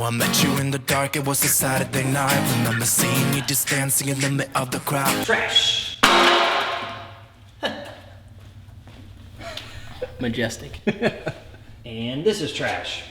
I met you in the dark, it was a Saturday night. Remember seeing you just dancing in the middle of the crowd. Trash. Majestic. And this is trash.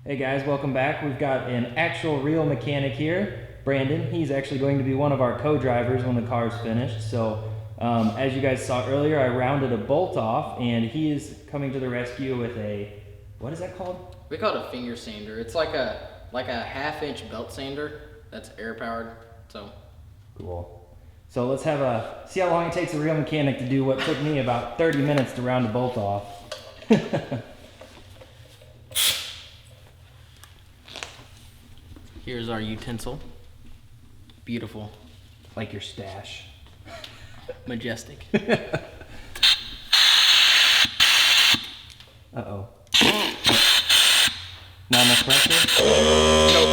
Hey guys, welcome back. We've got an actual real mechanic here, Brandon. He's actually going to be one of our co-drivers when the car's finished. So as you guys saw earlier, I rounded a bolt off and he is coming to the rescue with a, what is that called? We call it a finger sander. It's like a half-inch belt sander that's air powered. So cool. So let's see how long it takes a real mechanic to do what took me about 30 minutes to round a bolt off. here's our utensil. Beautiful. Like your stash. Majestic. Uh-oh. Not enough pressure? Nope.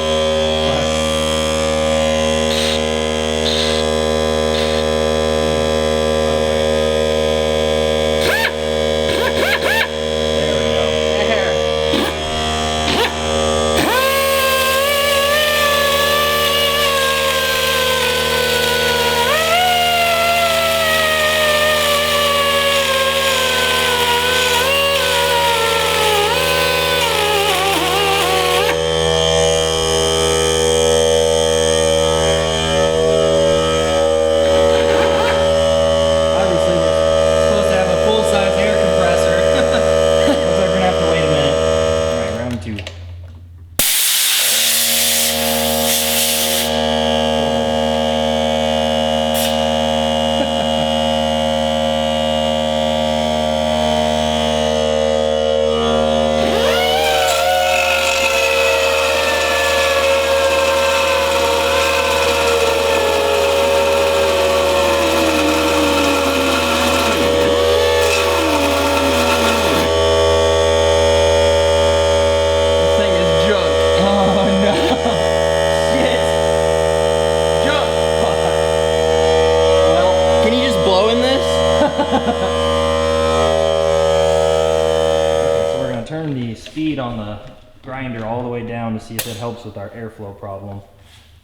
Turn the speed on the grinder all the way down to see if it helps with our airflow problem.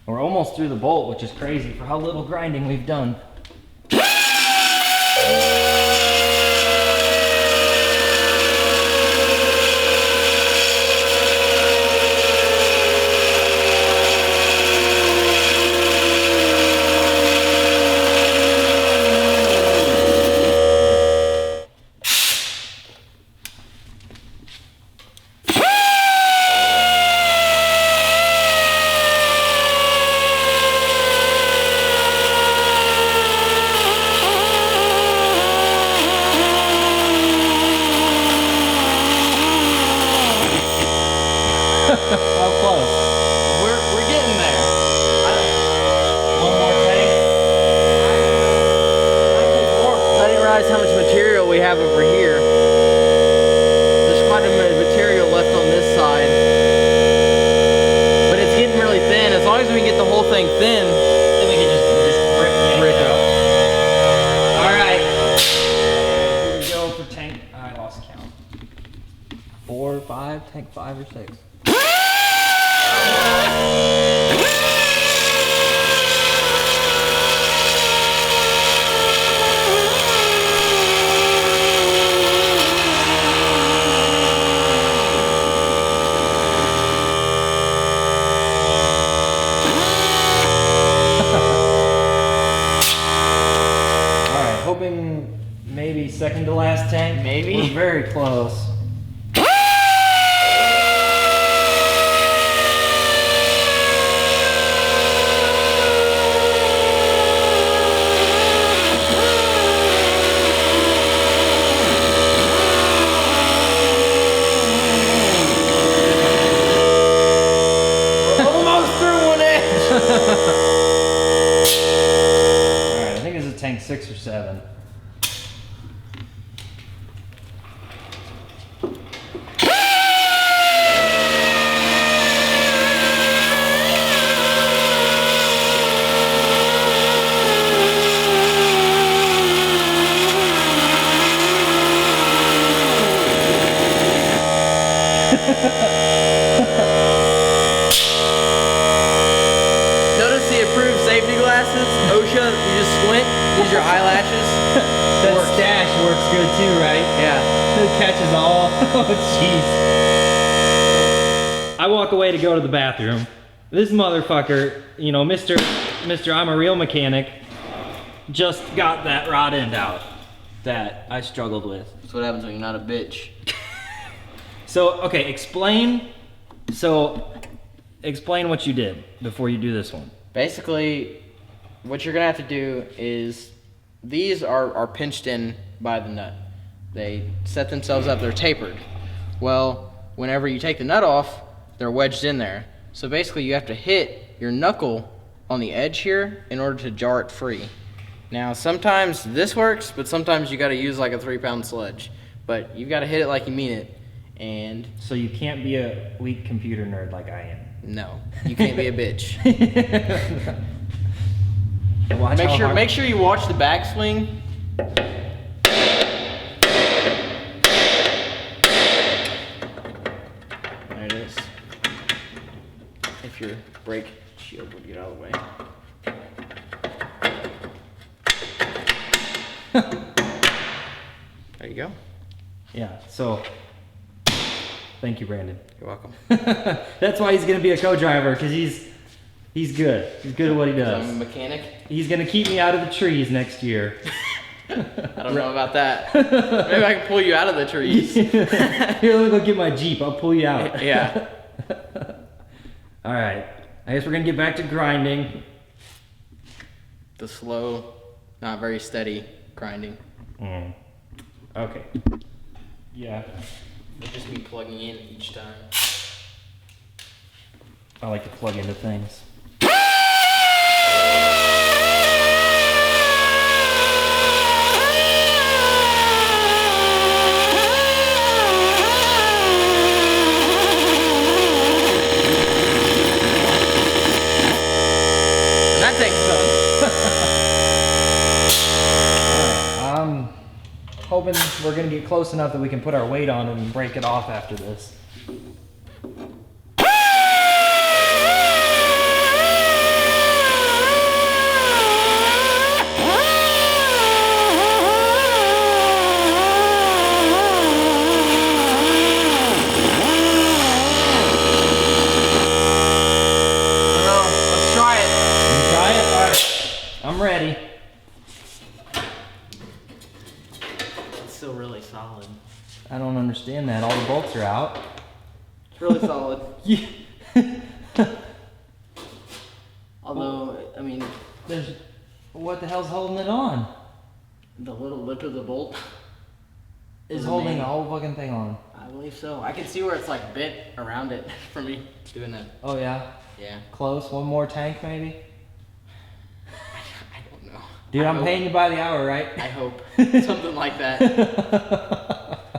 We're almost through the bolt, which is crazy for how little grinding we've done. How close? We're getting there. One more tank? I didn't realize how much material we have over here. There's quite a bit of material left on this side. But it's getting really thin. As long as we can get the whole thing thin, Then we can just rip it out. Alright. Here we go for tank, I lost count. 4, 5, tank 5 or 6. Alright, hoping maybe second to last tank. Maybe. We're very close. Alright, I think it's a tank 6 or 7. sunglasses, OSHA, you just squint, use your eyelashes. That stash works good too, right? Yeah. It catches all. Oh, jeez. I walk away to go to the bathroom. This motherfucker, you know, Mr. I'm a real mechanic, just got that rod end out that I struggled with. That's what happens when you're not a bitch. So, okay, explain what you did before you do this one. Basically, what you're gonna have to do is, these are pinched in by the nut. They set themselves up, they're tapered. Well, whenever you take the nut off, they're wedged in there. So basically you have to hit your knuckle on the edge here in order to jar it free. Now sometimes this works, but sometimes you gotta use like a 3-pound sledge. But you've gotta hit it like you mean it. And so you can't be a weak computer nerd like I am. no, you can't be a bitch. Watch Make sure you watch the backswing. There it is. If your brake shield would get out of the way. There you go. Yeah, so thank you, Brandon. You're welcome. That's why he's gonna be a co-driver, because he's good. He's good at what he does. I'm a mechanic. He's gonna keep me out of the trees next year. I don't know about that. Maybe I can pull you out of the trees. Here, let me go get my Jeep. I'll pull you out. Yeah. All right. I guess we're gonna get back to grinding. The slow, not very steady grinding. Okay. Yeah. It'll just be plugging in each time. I like to plug into things. That thing's done. I'm hoping we're gonna get close enough that we can put our weight on it and break it off after this. Let's try it. You try it? All right. I'm ready. It's still really solid. I don't understand that. All the bolts are out. It's really solid. Yeah. Although, I mean, There's, what the hell's holding it on? the little lip of the bolt Is the holding main- the whole fucking thing on. I believe so. I can see where it's like bent around it from me doing that. Oh yeah? Yeah. Close? One more tank maybe? I don't know. Dude, I I'm hope- paying you by the hour, right? I hope. Something like that.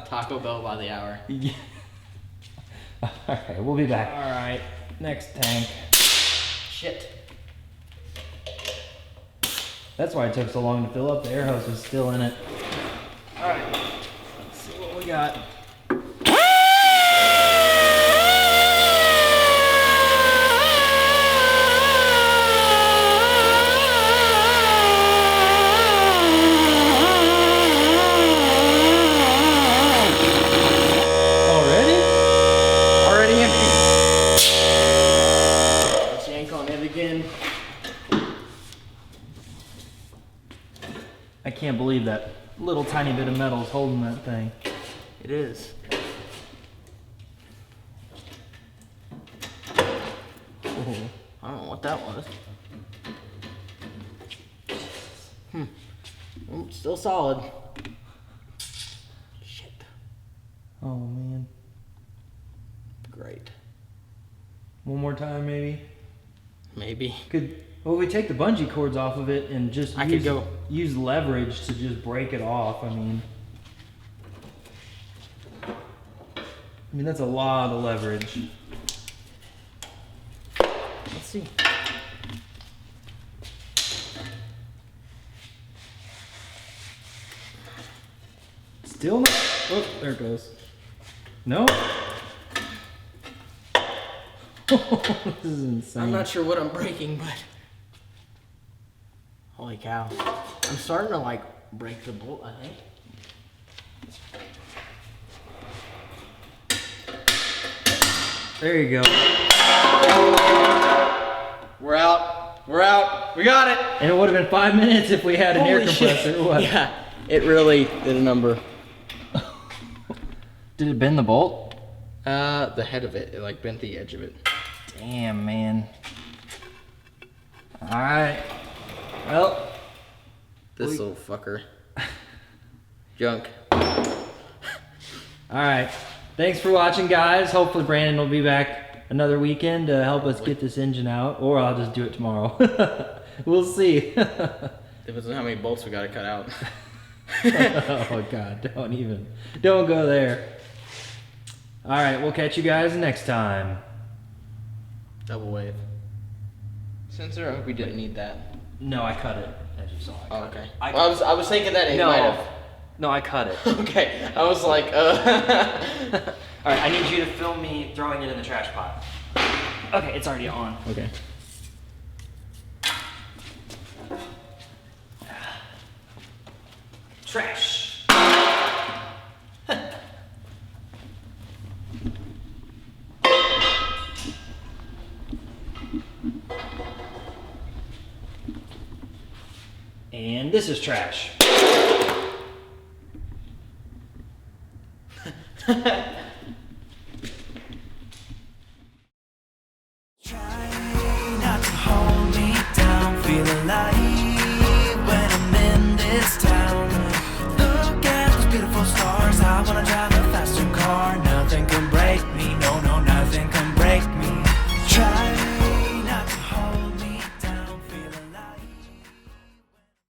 Taco Bell by the hour. Yeah. Alright, we'll be back. Alright, next tank. Shit. That's why it took so long to fill up. The air hose was still in it. Alright, let's see what we got. Already empty. Let's yank on it again. I can't believe that little tiny bit of metal is holding that thing. It is. Oh. I don't know what that was. Still solid. Shit. Oh man. Great. One more time maybe? Maybe. Well, we take the bungee cords off of it and just I could go. use leverage to just break it off. I mean, that's a lot of leverage. Let's see. Still not. Oh, there it goes. No. This is insane. I'm not sure what I'm breaking, but Holy cow. I'm starting to like break the bolt, I think. There you go. We're out. We're out. We got it. And it would have been 5 minutes if we had an air Holy shit. compressor. What? Yeah, it really did a number. Did it bend the bolt? The head of it like bent the edge of it. Damn, man. All right. Well, This little fucker. Junk. all right. Thanks for watching, guys. Hopefully Brandon will be back another weekend to help us get this engine out, or I'll just do it tomorrow. We'll see. Depends on how many bolts we gotta cut out. Oh God, don't go there. All right, we'll catch you guys next time. Double wave. Sensor, I hope we didn't need that. No, I cut it, as you saw. Oh, okay. Well, I was thinking that it might have. No, I cut it. Okay, I was like, All right, I need you to film me throwing it in the trash pot. Okay, it's already on. Okay. Trash. And this is trash.